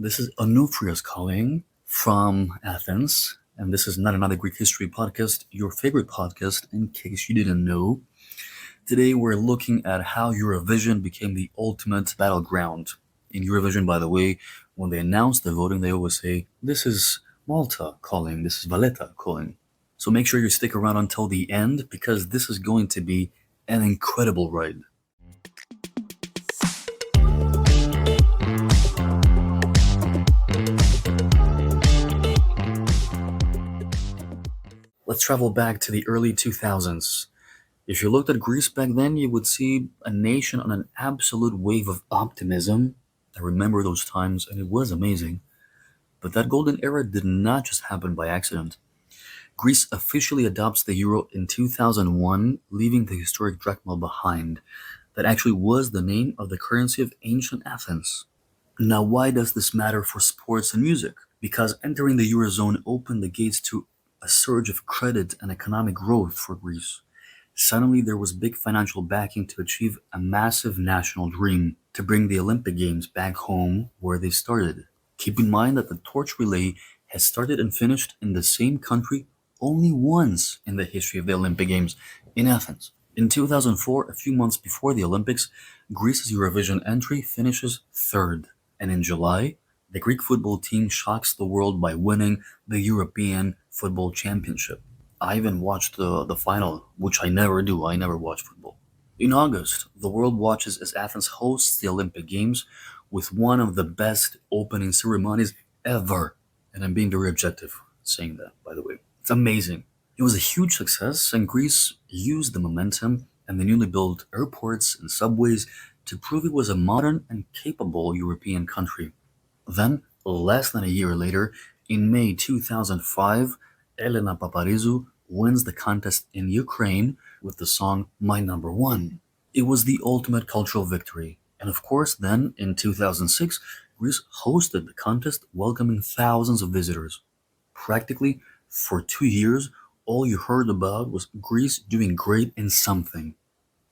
This is Onufrios calling from Athens, and this is not another Greek history podcast, your favorite podcast, in case you didn't know. Today we're looking at how Eurovision became the ultimate battleground. In Eurovision, by the way, when they announce the voting, they always say, "This is Malta calling, this is Valletta calling." So make sure you stick around until the end because this is going to be an incredible ride. Let's travel back to the early 2000s. If you looked at Greece back then, you would see a nation on an absolute wave of optimism. I remember those times, and it was amazing. But that golden era did not just happen by accident. Greece officially adopts the euro in 2001, leaving the historic drachma behind. That actually was the name of the currency of ancient Athens. Now, why does this matter for sports and music? Because entering the eurozone opened the gates to a surge of credit and economic growth for Greece. Suddenly, there was big financial backing to achieve a massive national dream to bring the Olympic Games back home where they started. Keep in mind that the torch relay has started and finished in the same country only once in the history of the Olympic Games, in Athens. In 2004, a few months before the Olympics, Greece's Eurovision entry finishes third. And in July, the Greek football team shocks the world by winning the European Football Championship. I even watched the final, which I never do. I never watch football. In August, the world watches as Athens hosts the Olympic Games with one of the best opening ceremonies ever. And I'm being very objective saying that, by the way. It's amazing. It was a huge success, and Greece used the momentum and the newly built airports and subways to prove it was a modern and capable European country. Then, less than a year later, in May 2005, Elena Paparizou wins the contest in Ukraine with the song My Number One. It was the ultimate cultural victory. And of course, then, in 2006, Greece hosted the contest, welcoming thousands of visitors. Practically, for 2 years, all you heard about was Greece doing great in something.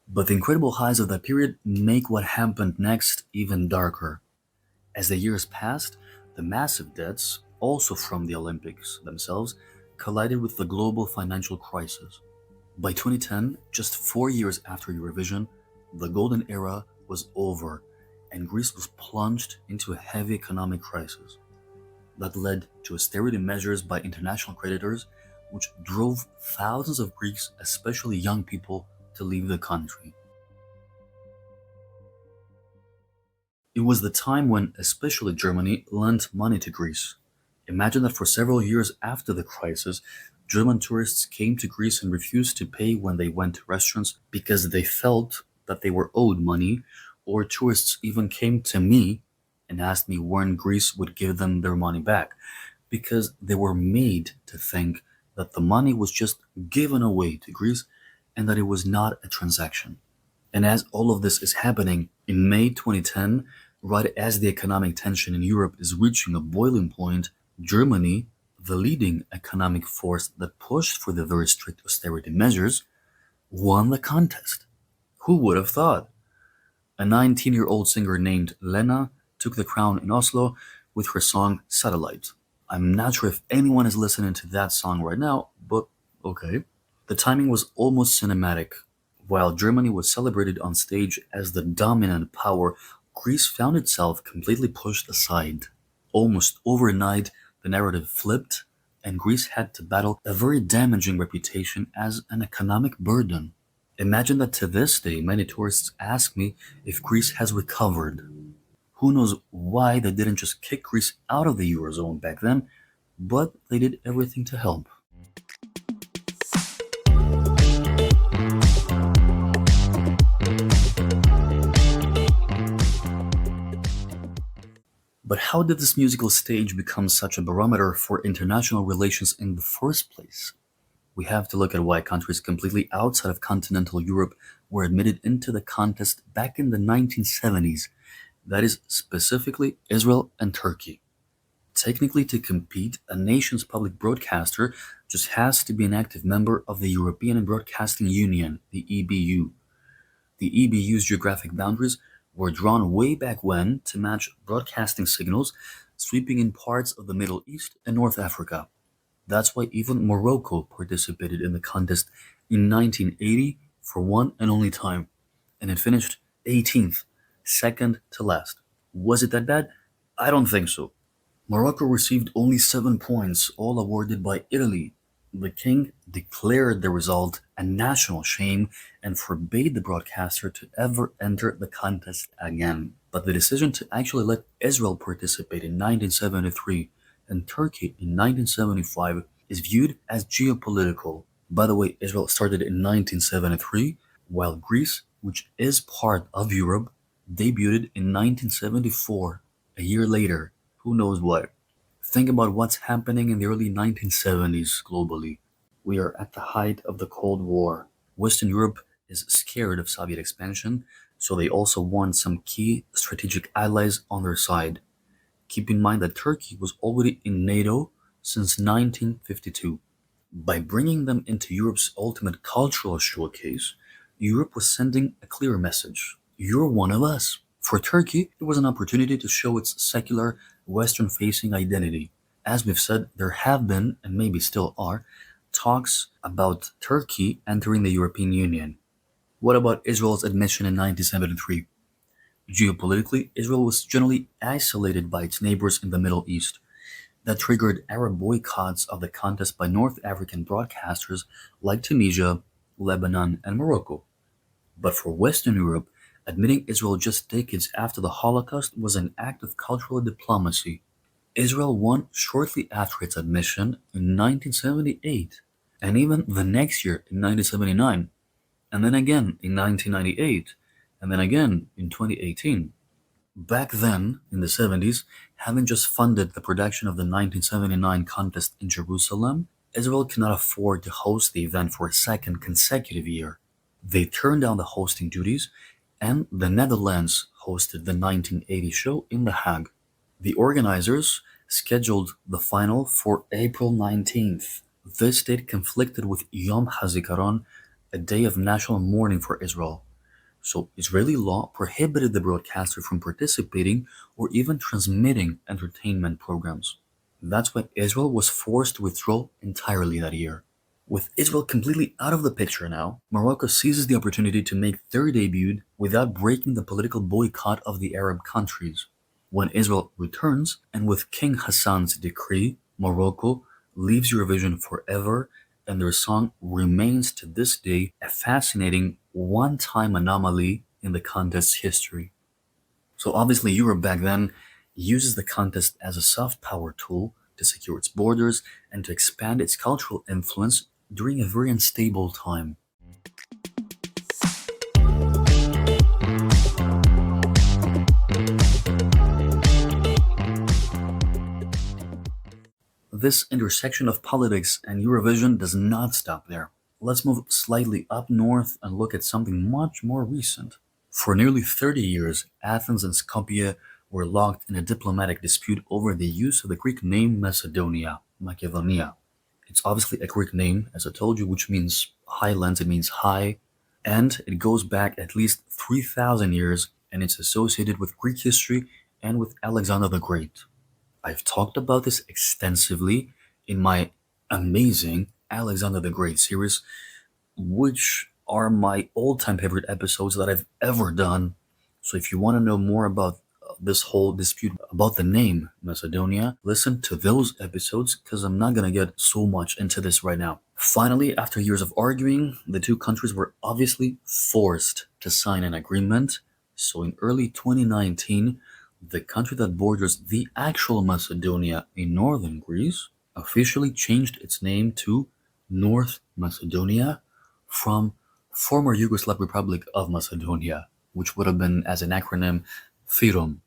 But the incredible highs of that period make what happened next even darker. As the years passed, the massive debts, also from the Olympics themselves, collided with the global financial crisis. By 2010, just 4 years after Eurovision, the golden era was over, and Greece was plunged into a heavy economic crisis. That led to austerity measures by international creditors, which drove thousands of Greeks, especially young people, to leave the country. It was the time when especially Germany lent money to Greece. Imagine that for several years after the crisis, German tourists came to Greece and refused to pay when they went to restaurants because they felt that they were owed money, or tourists even came to me and asked me when Greece would give them their money back, because they were made to think that the money was just given away to Greece and that it was not a transaction. And as all of this is happening, in May 2010, right as the economic tension in Europe is reaching a boiling point, Germany, the leading economic force that pushed for the very strict austerity measures, won the contest. Who would have thought? A 19-year-old singer named Lena took the crown in Oslo with her song Satellite. I'm not sure if anyone is listening to that song right now, but okay. The timing was almost cinematic. While Germany was celebrated on stage as the dominant power, Greece found itself completely pushed aside. Almost overnight, the narrative flipped, and Greece had to battle a very damaging reputation as an economic burden. Imagine that to this day, many tourists ask me if Greece has recovered. Who knows why they didn't just kick Greece out of the Eurozone back then, but they did everything to help. But how did this musical stage become such a barometer for international relations in the first place? We have to look at why countries completely outside of continental Europe were admitted into the contest back in the 1970s. That is, specifically Israel and Turkey. Technically, to compete, a nation's public broadcaster just has to be an active member of the European Broadcasting Union, the EBU. The EBU's geographic boundaries were drawn way back when to match broadcasting signals sweeping in parts of the Middle East and North Africa. That's why even Morocco participated in the contest in 1980 for one and only time, and it finished 18th, second to last. Was it that bad? I don't think so. Morocco received only 7 points, all awarded by Italy. The king declared the result a national shame and forbade the broadcaster to ever enter the contest again. But the decision to actually let Israel participate in 1973 and Turkey in 1975 is viewed as geopolitical. By the way, Israel started in 1973, while Greece, which is part of Europe, debuted in 1974, a year later. Who knows what? Think about what's happening in the early 1970s globally. We are at the height of the Cold War. Western Europe is scared of Soviet expansion, so they also want some key strategic allies on their side. Keep in mind that Turkey was already in NATO since 1952. By bringing them into Europe's ultimate cultural showcase, Europe was sending a clear message. You're one of us. For Turkey, it was an opportunity to show its secular, Western-facing identity. As we've said, there have been, and maybe still are, talks about Turkey entering the European Union. What about Israel's admission in 1973? Geopolitically, Israel was generally isolated by its neighbors in the Middle East. That triggered Arab boycotts of the contest by North African broadcasters like Tunisia, Lebanon, and Morocco. But for Western Europe, admitting Israel just decades after the Holocaust was an act of cultural diplomacy. Israel won shortly after its admission in 1978, and even the next year in 1979, and then again in 1998, and then again in 2018. Back then, in the 70s, having just funded the production of the 1979 contest in Jerusalem, Israel could not afford to host the event for a second consecutive year. They turned down the hosting duties, and the Netherlands hosted the 1980 show in The Hague. The organizers scheduled the final for April 19th. This date conflicted with Yom HaZikaron, a day of national mourning for Israel. So Israeli law prohibited the broadcaster from participating or even transmitting entertainment programs. That's why Israel was forced to withdraw entirely that year. With Israel completely out of the picture now, Morocco seizes the opportunity to make their debut without breaking the political boycott of the Arab countries. When Israel returns, and with King Hassan's decree, Morocco leaves Eurovision forever, and their song remains to this day a fascinating one-time anomaly in the contest's history. So obviously Europe back then uses the contest as a soft power tool to secure its borders and to expand its cultural influence during a very unstable time. This intersection of politics and Eurovision does not stop there. Let's move slightly up north and look at something much more recent. For nearly 30 years, Athens and Skopje were locked in a diplomatic dispute over the use of the Greek name Macedonia. It's obviously a Greek name, as I told you, which means highlands, it means high, and it goes back at least 3,000 years, and it's associated with Greek history and with Alexander the Great. I've talked about this extensively in my amazing Alexander the Great series, which are my all-time favorite episodes that I've ever done. So if you want to know more about this whole dispute about the name Macedonia, listen to those episodes because I'm not going to get so much into this right now. Finally, after years of arguing, the two countries were obviously forced to sign an agreement. So in early 2019, the country that borders the actual Macedonia in northern Greece officially changed its name to North Macedonia from former Yugoslav Republic of Macedonia, which would have been as an acronym FYROM.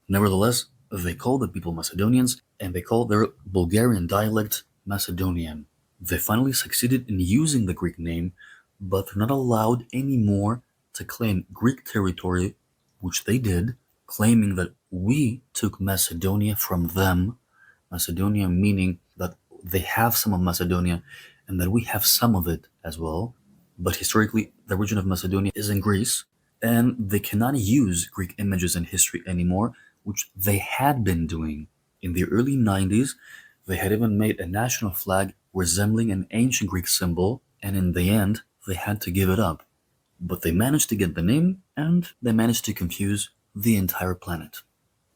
Nevertheless, they call the people Macedonians and they call their Bulgarian dialect Macedonian. They finally succeeded in using the Greek name, but they're not allowed anymore to claim Greek territory, which they did, claiming that we took Macedonia from them, Macedonia meaning that they have some of Macedonia and that we have some of it as well. But historically, the region of Macedonia is in Greece, and they cannot use Greek images in history anymore, which they had been doing In the early 90s, they had even made a national flag resembling an ancient Greek symbol, and in the end, they had to give it up. But they managed to get the name, and they managed to confuse the entire planet.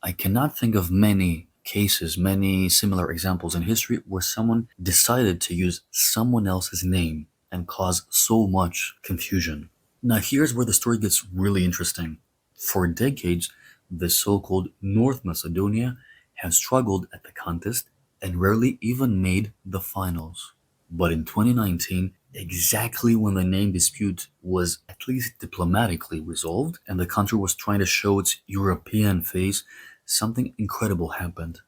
I cannot think of many cases, many similar examples in history where someone decided to use someone else's name and cause so much confusion. Now, here's where the story gets really interesting. For decades, the so-called North Macedonia has struggled at the contest and rarely even made the finals. But in 2019, exactly when the name dispute was at least diplomatically resolved and the country was trying to show its European face, something incredible happened.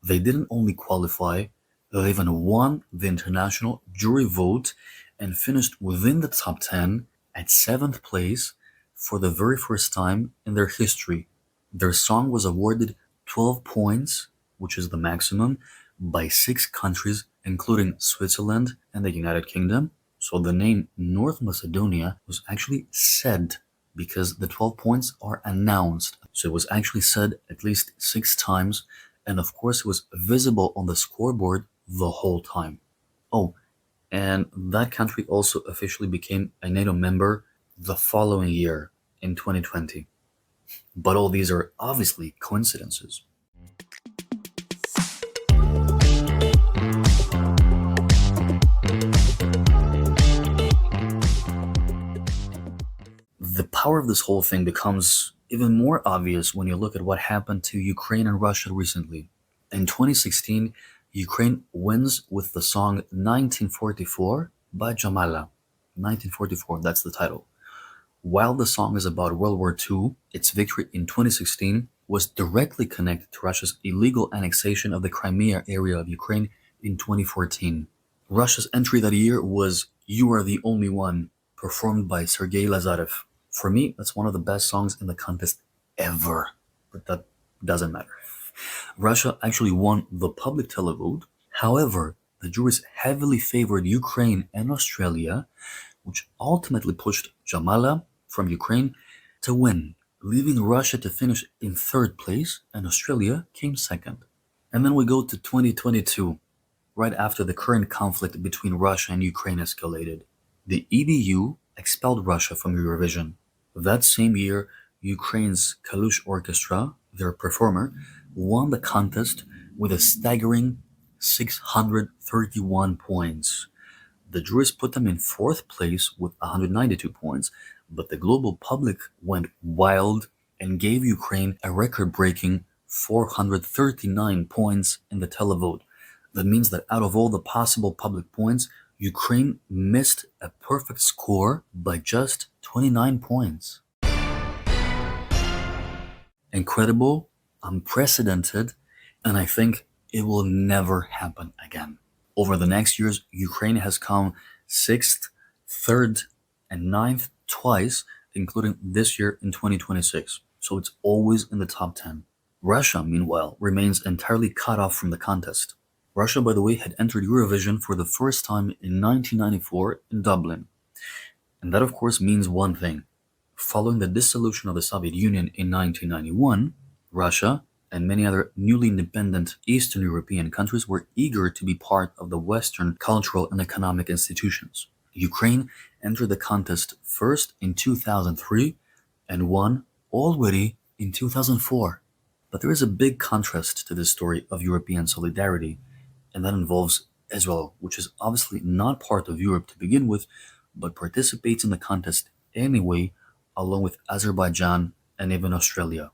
They didn't only qualify, they even won the international jury vote and finished within the top 10 at 7th place for the very first time in their history. Their song was awarded 12 points, which is the maximum, by 6 countries, including Switzerland and the United Kingdom. So the name North Macedonia was actually said because the 12 points are announced. So it was actually said at least 6 times, and of course it was visible on the scoreboard the whole time. Oh, and that country also officially became a NATO member the following year in 2020. But all these are obviously coincidences. The power of this whole thing becomes even more obvious when you look at what happened to Ukraine and Russia recently. In 2016, Ukraine wins with the song 1944 by Jamala. 1944, that's the title. While the song is about World War II, its victory in 2016 was directly connected to Russia's illegal annexation of the Crimea area of Ukraine in 2014. Russia's entry that year was You Are the Only One, performed by Sergei Lazarev. For me, that's one of the best songs in the contest ever, but that doesn't matter. Russia actually won the public televote. However, the juries heavily favored Ukraine and Australia, which ultimately pushed Jamala from Ukraine to win, leaving Russia to finish in 3rd place, and Australia came 2nd. And then we go to 2022, right after the current conflict between Russia and Ukraine escalated. The EBU expelled Russia from Eurovision. That same year, Ukraine's Kalush Orchestra, their performer, won the contest with a staggering 631 points. The juries put them in 4th place with 192 points, but the global public went wild and gave Ukraine a record-breaking 439 points in the televote. That means that out of all the possible public points, Ukraine missed a perfect score by just 29 points. Incredible, unprecedented, and I think it will never happen again. Over the next years, Ukraine has come 6th, 3rd, and 9th twice, including this year in 2026. So it's always in the top 10. Russia, meanwhile, remains entirely cut off from the contest. Russia, by the way, had entered Eurovision for the first time in 1994 in Dublin. And that, of course, means one thing. Following the dissolution of the Soviet Union in 1991, Russia and many other newly independent Eastern European countries were eager to be part of the Western cultural and economic institutions. Ukraine entered the contest first in 2003 and won already in 2004. But there is a big contrast to this story of European solidarity, and that involves Israel, which is obviously not part of Europe to begin with, but participates in the contest anyway, along with Azerbaijan and even Australia.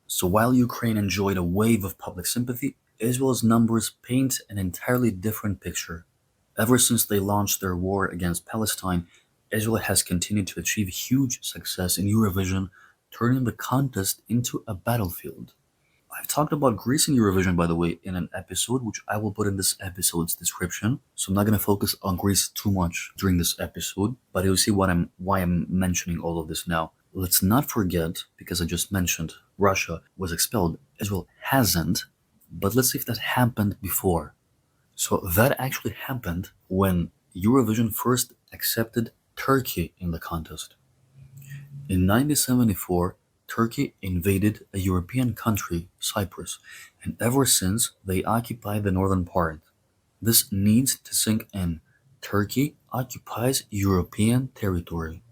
So while Ukraine enjoyed a wave of public sympathy, Israel's numbers paint an entirely different picture. Ever since they launched their war against Palestine, Israel has continued to achieve huge success in Eurovision, turning the contest into a battlefield. I've talked about Greece in Eurovision, by the way, in an episode, which I will put in this episode's description. So I'm not going to focus on Greece too much during this episode, but you'll see why I'm mentioning all of this now. Let's not forget, because I just mentioned Russia was expelled, Israel hasn't, but let's see if that happened before. So that actually happened when Eurovision first accepted Turkey in the contest. In 1974, Turkey invaded a European country, Cyprus, and ever since they occupy the northern part. This needs to sink in. Turkey occupies European territory.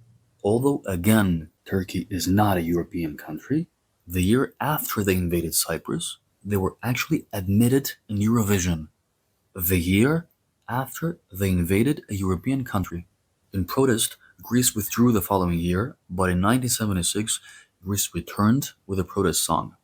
Although, again, Turkey is not a European country, the year after they invaded Cyprus, they were actually admitted in Eurovision. The year after they invaded a European country. In protest, Greece withdrew the following year, but in 1976, Greece returned with a protest song.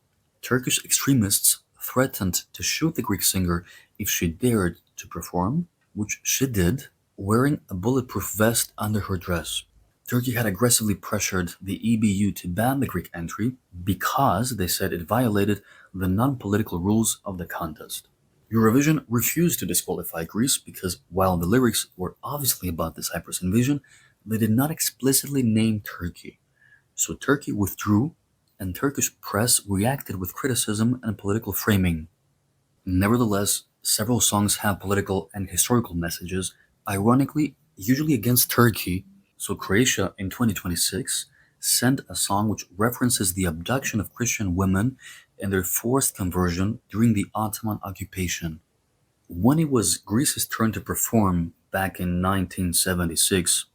Turkish extremists threatened to shoot the Greek singer if she dared to perform, which she did, wearing a bulletproof vest under her dress. Turkey had aggressively pressured the EBU to ban the Greek entry because they said it violated the non-political rules of the contest. Eurovision refused to disqualify Greece because while the lyrics were obviously about the Cyprus invasion, they did not explicitly name Turkey. So Turkey withdrew, and Turkish press reacted with criticism and political framing. Nevertheless, several songs have political and historical messages, ironically, usually against Turkey. So Croatia in 2026 sent a song which references the abduction of Christian women and their forced conversion during the Ottoman occupation. When it was Greece's turn to perform back in 1976,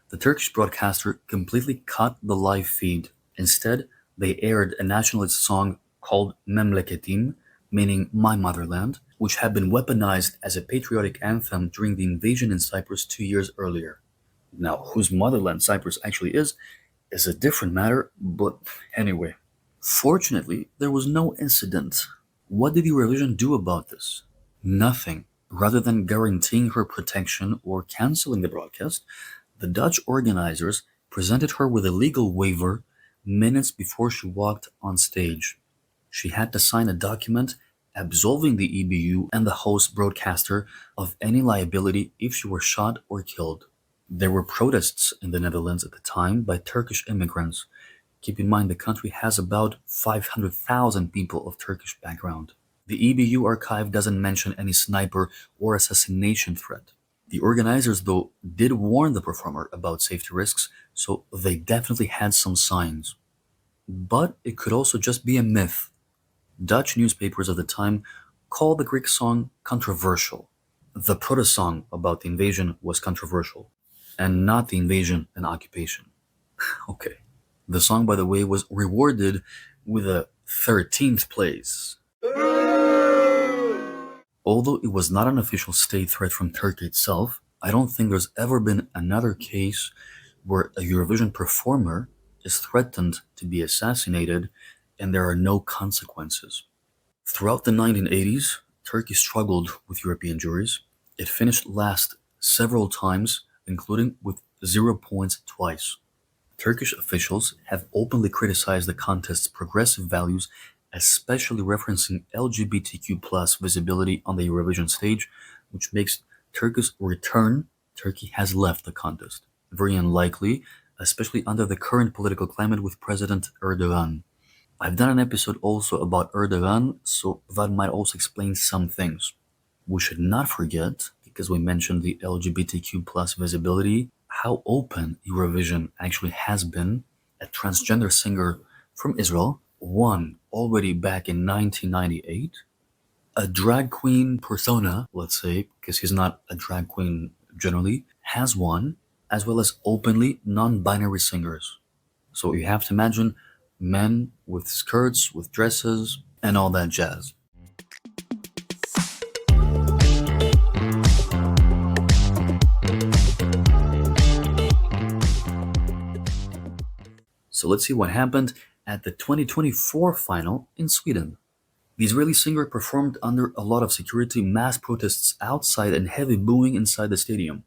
the Turkish broadcaster completely cut the live feed. Instead, they aired a nationalist song called Memleketim, meaning My Motherland, which had been weaponized as a patriotic anthem during the invasion in Cyprus 2 years earlier. Now, whose motherland Cyprus actually is a different matter, but anyway. Fortunately, there was no incident. What did Eurovision do about this? Nothing. Rather than guaranteeing her protection or canceling the broadcast, the Dutch organizers presented her with a legal waiver minutes before she walked on stage. She had to sign a document absolving the EBU and the host broadcaster of any liability if she were shot or killed. There were protests in the Netherlands at the time by Turkish immigrants. Keep in mind the country has about 500,000 people of Turkish background. The EBU archive doesn't mention any sniper or assassination threat. The organizers, though, did warn the performer about safety risks, so they definitely had some signs. But it could also just be a myth. Dutch newspapers of the time called the Greek song controversial. The protest song about the invasion was controversial, and not the invasion and occupation. Okay. The song, by the way, was rewarded with a 13th place. Although it was not an official state threat from Turkey itself, I don't think there's ever been another case where a Eurovision performer is threatened to be assassinated and there are no consequences. Throughout the 1980s, Turkey struggled with European juries. It finished last several times, including with 0 points twice. Turkish officials have openly criticized the contest's progressive values, especially referencing LGBTQ plus visibility on the Eurovision stage, which makes Turkey's return. Turkey has left the contest. Very unlikely, especially under the current political climate with President Erdogan. I've done an episode also about Erdogan, so that might also explain some things. We should not forget, because we mentioned the LGBTQ plus visibility, how open Eurovision actually has been. A transgender singer from Israel won already back in 1998. A drag queen persona, let's say, because he's not a drag queen generally, has won, as well as openly non-binary singers. So you have to imagine men with skirts, with dresses, and all that jazz. So let's see what happened at the 2024 final in Sweden. The Israeli singer performed under a lot of security, mass protests outside, and heavy booing inside the stadium.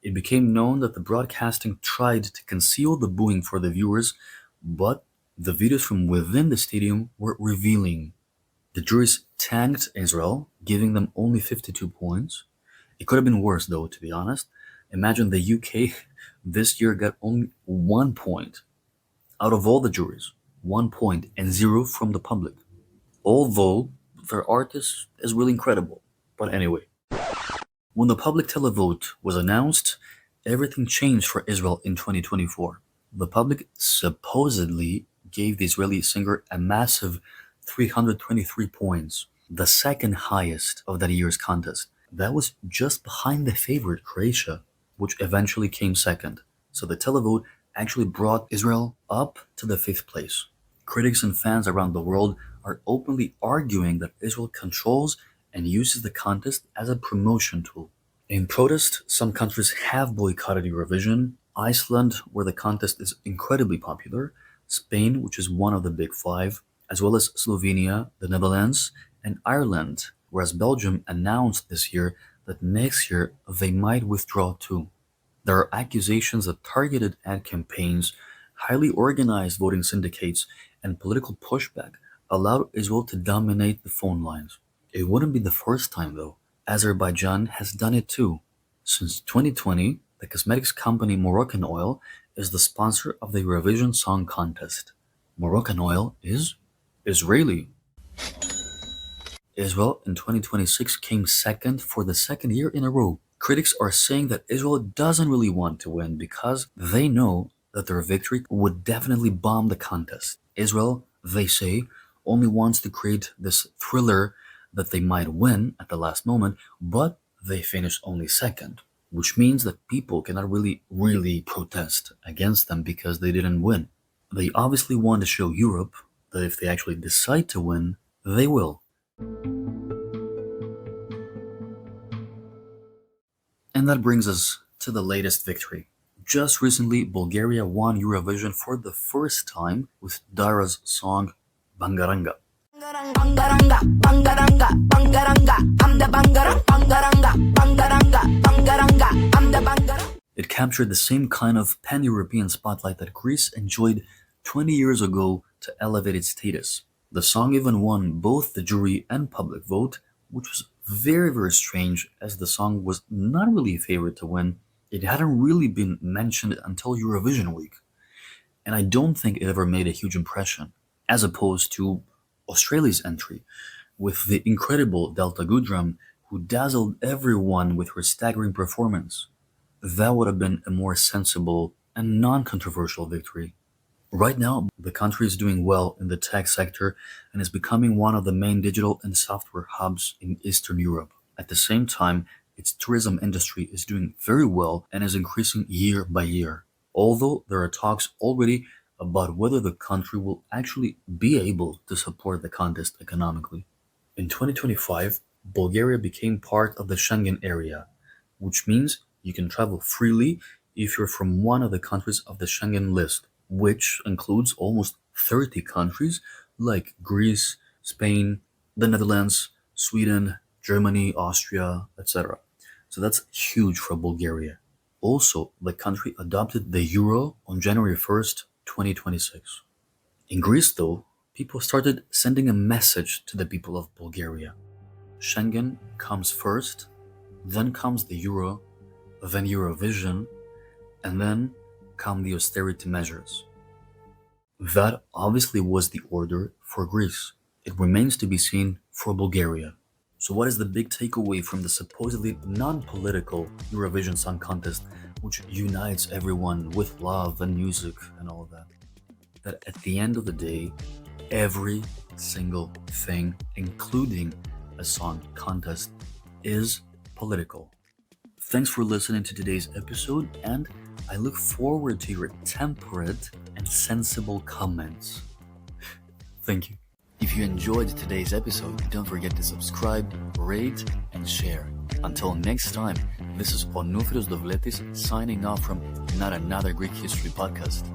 It became known that the broadcasting tried to conceal the booing for the viewers, but the videos from within the stadium were revealing. The juries tanked Israel, giving them only 52 points. It could have been worse, though, to be honest. Imagine the UK this year got only 1 point out of all the juries, 1 point, and 0 from the public. Although their artist is really incredible. But anyway, When the public televote was announced, everything changed for Israel in 2024. The public supposedly gave the Israeli singer a massive 323 points, the second highest of that year's contest. That was just behind the favorite, Croatia, which eventually came second. So the televote actually brought Israel up to the fifth place. Critics and fans around the world are openly arguing that Israel controls and uses the contest as a promotion tool. In protest, some countries have boycotted Eurovision. Iceland, where the contest is incredibly popular, Spain, which is one of the big five, as well as Slovenia, the Netherlands, and Ireland, whereas Belgium announced this year that next year they might withdraw too. There are accusations that targeted ad campaigns, highly organized voting syndicates, and political pushback allowed Israel to dominate the phone lines. It wouldn't be the first time though. Azerbaijan has done it too. Since 2020, the cosmetics company Moroccan Oil is the sponsor of the Eurovision Song Contest. Moroccan Oil is Israeli. Israel in 2026 came second for the second year in a row. Critics are saying that Israel doesn't really want to win because they know that their victory would definitely bomb the contest. Israel, they say, only wants to create this thriller that they might win at the last moment, but they finished only second, which means that people cannot really protest against them because they didn't win. They obviously want to show Europe that if they actually decide to win, they will. And that brings us to the latest victory. Just recently, Bulgaria won Eurovision for the first time with Dara's song Bangaranga. It captured the same kind of pan-European spotlight that Greece enjoyed 20 years ago to elevate its status. The song even won both the jury and public vote, which was very strange as the song was not really a favorite to win. It hadn't really been mentioned until Eurovision week. And I don't think it ever made a huge impression, as opposed to Australia's entry, with the incredible Delta Goodrum, who dazzled everyone with her staggering performance. That would have been a more sensible and non-controversial victory. Right now, the country is doing well in the tech sector and is becoming one of the main digital and software hubs in Eastern Europe. At the same time, its tourism industry is doing very well and is increasing year by year. Although there are talks already about whether the country will actually be able to support the contest economically. In 2025, Bulgaria became part of the Schengen area, which means you can travel freely if you're from one of the countries of the Schengen list, which includes almost 30 countries like Greece, Spain, the Netherlands, Sweden, Germany, Austria, etc. So that's huge for Bulgaria. Also, the country adopted the euro on January 1st, 2026. In Greece, though, people started sending a message to the people of Bulgaria. Schengen comes first, then comes the euro, then Eurovision, and then come the austerity measures. That obviously was the order for Greece. It remains to be seen for Bulgaria. So what is the big takeaway from the supposedly non-political Eurovision Song Contest, which unites everyone with love and music and all of that? That at the end of the day, every single thing, including a song contest, is political. Thanks for listening to today's episode, and I look forward to your temperate and sensible comments. Thank you. If you enjoyed today's episode, don't forget to subscribe, rate, and share. Until next time, this is Onufrios Dovletis signing off from Not Another Greek History Podcast.